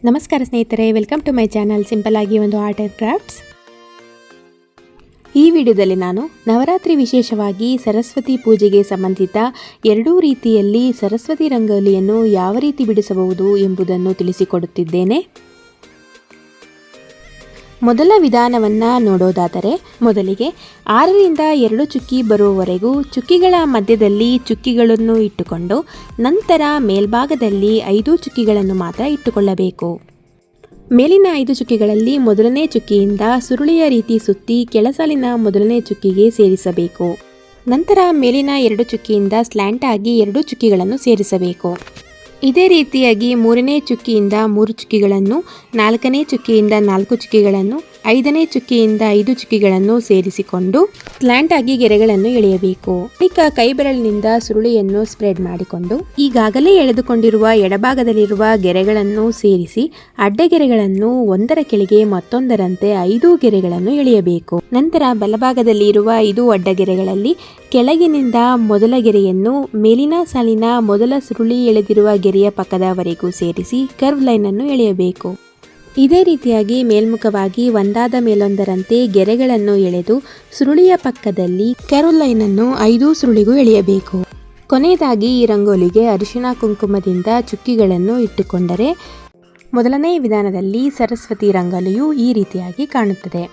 ನಮಸ್ಕಾರ ಸ್ನೇಹಿತರೆ, welcome to my channel simple ಆಗಿ ಒಂದು ಆರ್ಟ್ ಆ್ಯಂಡ್ ಕ್ರಾಫ್ಟ್ಸ್. ಈ ವಿಡಿಯೋದಲ್ಲಿ ನಾನು ನವರಾತ್ರಿ ವಿಶೇಷವಾಗಿ ಸರಸ್ವತಿ ಪೂಜೆಗೆ ಸಂಬಂಧಿತ ಎರಡೂ ರೀತಿಯಲ್ಲಿ ಸರಸ್ವತಿ ರಂಗೋಲಿಯನ್ನು ಯಾವ ರೀತಿ ಬಿಡಿಸಬಹುದು ಎಂಬುದನ್ನು ತಿಳಿಸಿಕೊಡುತ್ತಿದ್ದೇನೆ. ಮೊದಲ ವಿಧಾನವನ್ನು ನೋಡೋದಾದರೆ, ಮೊದಲಿಗೆ 6ರಿಂದ 2 ಚುಕ್ಕಿ ಬರುವವರೆಗೂ ಚುಕ್ಕಿಗಳ ಮಧ್ಯದಲ್ಲಿ ಚುಕ್ಕಿಗಳನ್ನು ಇಟ್ಟುಕೊಂಡು ನಂತರ ಮೇಲ್ಭಾಗದಲ್ಲಿ 5 ಚುಕ್ಕಿಗಳನ್ನು ಮಾತ್ರ ಇಟ್ಟುಕೊಳ್ಳಬೇಕು. ಮೇಲಿನ 5 ಚುಕ್ಕಿಗಳಲ್ಲಿ ಮೊದಲನೇ ಚುಕ್ಕಿಯಿಂದ ಸುರುಳಿಯ ರೀತಿ ಸುತ್ತಿ ಕೆಳಸಾಲಿನ ಮೊದಲನೇ ಚುಕ್ಕಿಗೆ ಸೇರಿಸಬೇಕು. ನಂತರ ಮೇಲಿನ 2 ಚುಕ್ಕಿಯಿಂದ ಸ್ಲ್ಯಾಂಟ್ ಆಗಿ 2 ಚುಕ್ಕಿಗಳನ್ನು ಸೇರಿಸಬೇಕು. ಇದೇ ರೀತಿಯಾಗಿ 3ನೇ ಚುಕ್ಕಿಯಿಂದ 3 ಚುಕ್ಕಿಗಳನ್ನು, 4ನೇ ಚುಕ್ಕಿಯಿಂದ 4 ಚುಕ್ಕಿಗಳನ್ನು, 5ನೇ ಚುಕ್ಕಿಯಿಂದ 5 ಚುಕ್ಕಿಗಳನ್ನು ಸೇರಿಸಿಕೊಂಡು ಸ್ಲ್ಯಾಂಟ್ ಆಗಿ ಗೆರೆಗಳನ್ನು ಎಳೆಯಬೇಕು. ಈಗ ಕೈ ಬೆರಳಿನಿಂದ ಸುರುಳಿಯನ್ನು ಸ್ಪ್ರೆಡ್ ಮಾಡಿಕೊಂಡು ಈಗಾಗಲೇ ಎಳೆದುಕೊಂಡಿರುವ ಎಡಭಾಗದಲ್ಲಿರುವ ಗೆರೆಗಳನ್ನು ಸೇರಿಸಿ ಅಡ್ಡಗೆರೆಗಳನ್ನು ಒಂದರ ಕೆಳಗೆ ಮತ್ತೊಂದರಂತೆ 5 ಗೆರೆಗಳನ್ನು ಎಳೆಯಬೇಕು. ನಂತರ ಬಲಭಾಗದಲ್ಲಿ ಇರುವ 5 ಅಡ್ಡಗೆರೆಗಳಲ್ಲಿ ಕೆಳಗಿನಿಂದ ಮೊದಲ ಗೆರೆಯನ್ನು ಮೇಲಿನ ಸಾಲಿನ ಮೊದಲ ಸುರುಳಿ ಎಳೆದಿರುವ ಗೆರೆಯ ಪಕ್ಕದವರೆಗೂ ಸೇರಿಸಿ ಕರ್ವ್ ಲೈನ್ ಅನ್ನು ಎಳೆಯಬೇಕು. ಇದೇ ರೀತಿಯಾಗಿ ಮೇಲ್ಮುಖವಾಗಿ ಒಂದಾದ ಮೇಲೊಂದರಂತೆ ಗೆರೆಗಳನ್ನು ಎಳೆದು ಸುರುಳಿಯ ಪಕ್ಕದಲ್ಲಿ ಕರ್ವ್ ಲೈನ್ ಅನ್ನು 5 ಸುರುಳಿಗೂ ಎಳೆಯಬೇಕು. ಕೊನೆಯದಾಗಿ ಈ ರಂಗೋಲಿಗೆ ಅರಿಶಿಣ ಕುಂಕುಮದಿಂದ ಚುಕ್ಕಿಗಳನ್ನು ಇಟ್ಟುಕೊಂಡರೆ ಮೊದಲನೇ ವಿಧಾನದಲ್ಲಿ ಸರಸ್ವತಿ ರಂಗೋಲಿಯು ಈ ರೀತಿಯಾಗಿ ಕಾಣುತ್ತದೆ.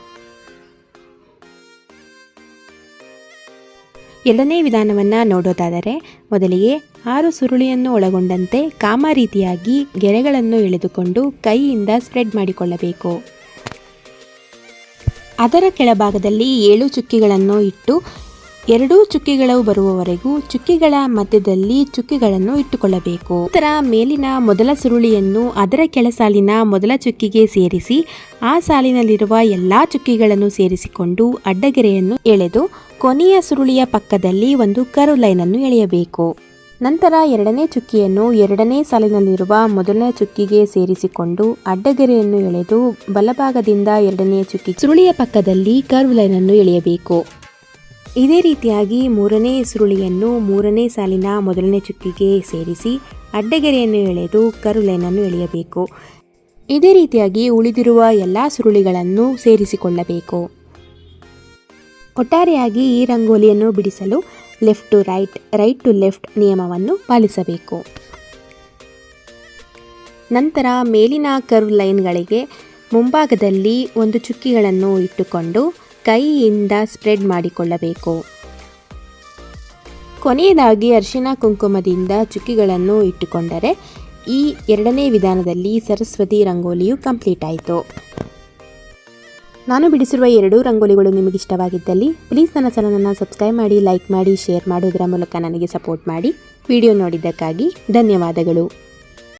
ಎರಡನೇ ವಿಧಾನವನ್ನು ನೋಡೋದಾದರೆ, ಮೊದಲಿಗೆ 6 ಸುರುಳಿಯನ್ನು ಒಳಗೊಂಡಂತೆ ಕಾಮ ರೀತಿಯಾಗಿ ಗೆರೆಗಳನ್ನು ಎಳೆದುಕೊಂಡು ಕೈಯಿಂದ ಸ್ಪ್ರೆಡ್ ಮಾಡಿಕೊಳ್ಳಬೇಕು. ಅದರ ಕೆಳಭಾಗದಲ್ಲಿ 7 ಚುಕ್ಕಿಗಳನ್ನು ಇಟ್ಟು 2 ಚುಕ್ಕಿಗಳು ಬರುವವರೆಗೂ ಚುಕ್ಕಿಗಳ ಮಧ್ಯದಲ್ಲಿ ಚುಕ್ಕಿಗಳನ್ನು ಇಟ್ಟುಕೊಳ್ಳಬೇಕು. ನಂತರ ಮೇಲಿನ ಮೊದಲ ಸುರುಳಿಯನ್ನು ಅದರ ಕೆಳಸಾಲಿನ ಮೊದಲ ಚುಕ್ಕಿಗೆ ಸೇರಿಸಿ ಆ ಸಾಲಿನಲ್ಲಿರುವ ಎಲ್ಲ ಚುಕ್ಕಿಗಳನ್ನು ಸೇರಿಸಿಕೊಂಡು ಅಡ್ಡಗೆರೆಯನ್ನು ಎಳೆದು ಕೊನೆಯ ಸುರುಳಿಯ ಪಕ್ಕದಲ್ಲಿ ಒಂದು ಕರ್ವ್ ಲೈನ್ ಅನ್ನು ಎಳೆಯಬೇಕು. ನಂತರ 2ನೇ ಚುಕ್ಕಿಯನ್ನು 2ನೇ ಸಾಲಿನಲ್ಲಿರುವ ಮೊದಲನೇ ಚುಕ್ಕಿಗೆ ಸೇರಿಸಿಕೊಂಡು ಅಡ್ಡಗೆರೆಯನ್ನು ಎಳೆದು ಬಲಭಾಗದಿಂದ 2ನೇ ಚುಕ್ಕಿ ಸುರುಳಿಯ ಪಕ್ಕದಲ್ಲಿ ಕರ್ವ್ ಲೈನ್ ಅನ್ನು ಎಳೆಯಬೇಕು. ಇದೇ ರೀತಿಯಾಗಿ 3ನೇ ಸುರುಳಿಯನ್ನು 3ನೇ ಸಾಲಿನ ಮೊದಲನೇ ಚುಕ್ಕಿಗೆ ಸೇರಿಸಿ ಅಡ್ಡಗೆರೆಯನ್ನು ಎಳೆದು ಕರ್ವ್ ಲೈನ್ ಅನ್ನು ಎಳೆಯಬೇಕು. ಇದೇ ರೀತಿಯಾಗಿ ಉಳಿದಿರುವ ಎಲ್ಲ ಸುರುಳಿಗಳನ್ನು ಸೇರಿಸಿಕೊಳ್ಳಬೇಕು. ಒಟ್ಟಾರೆಯಾಗಿ ಈ ರಂಗೋಲಿಯನ್ನು ಬಿಡಿಸಲು left to right, right to left ನಿಯಮವನ್ನು ಪಾಲಿಸಬೇಕು. ನಂತರ ಮೇಲಿನ ಕರ್ವ್ ಲೈನ್ಗಳಿಗೆ ಮುಂಭಾಗದಲ್ಲಿ ಒಂದು ಚುಕ್ಕಿಗಳನ್ನು ಇಟ್ಟುಕೊಂಡು ಕೈಯಿಂದ ಸ್ಪ್ರೆಡ್ ಮಾಡಿಕೊಳ್ಳಬೇಕು. ಕೊನೆಯದಾಗಿ ಅರಿಶಿಣ ಕುಂಕುಮದಿಂದ ಚುಕ್ಕಿಗಳನ್ನು ಇಟ್ಟುಕೊಂಡರೆ ಈ ಎರಡನೇ ವಿಧಾನದಲ್ಲಿ ಸರಸ್ವತಿ ರಂಗೋಲಿಯು ಕಂಪ್ಲೀಟ್ ಆಯಿತು. ನಾನು ಬಿಡಿಸಿರುವ 2 ರಂಗೋಲಿಗಳು ನಿಮಗಿಷ್ಟವಾಗಿದ್ದಲ್ಲಿ ಪ್ಲೀಸ್ ನನ್ನ ಚಾನಲನ್ನು ಸಬ್ಸ್ಕ್ರೈಬ್ ಮಾಡಿ, ಲೈಕ್ ಮಾಡಿ, ಶೇರ್ ಮಾಡೋದರ ಮೂಲಕ ನನಗೆ ಸಪೋರ್ಟ್ ಮಾಡಿ. ವಿಡಿಯೋ ನೋಡಿದ್ದಕ್ಕಾಗಿ ಧನ್ಯವಾದಗಳು.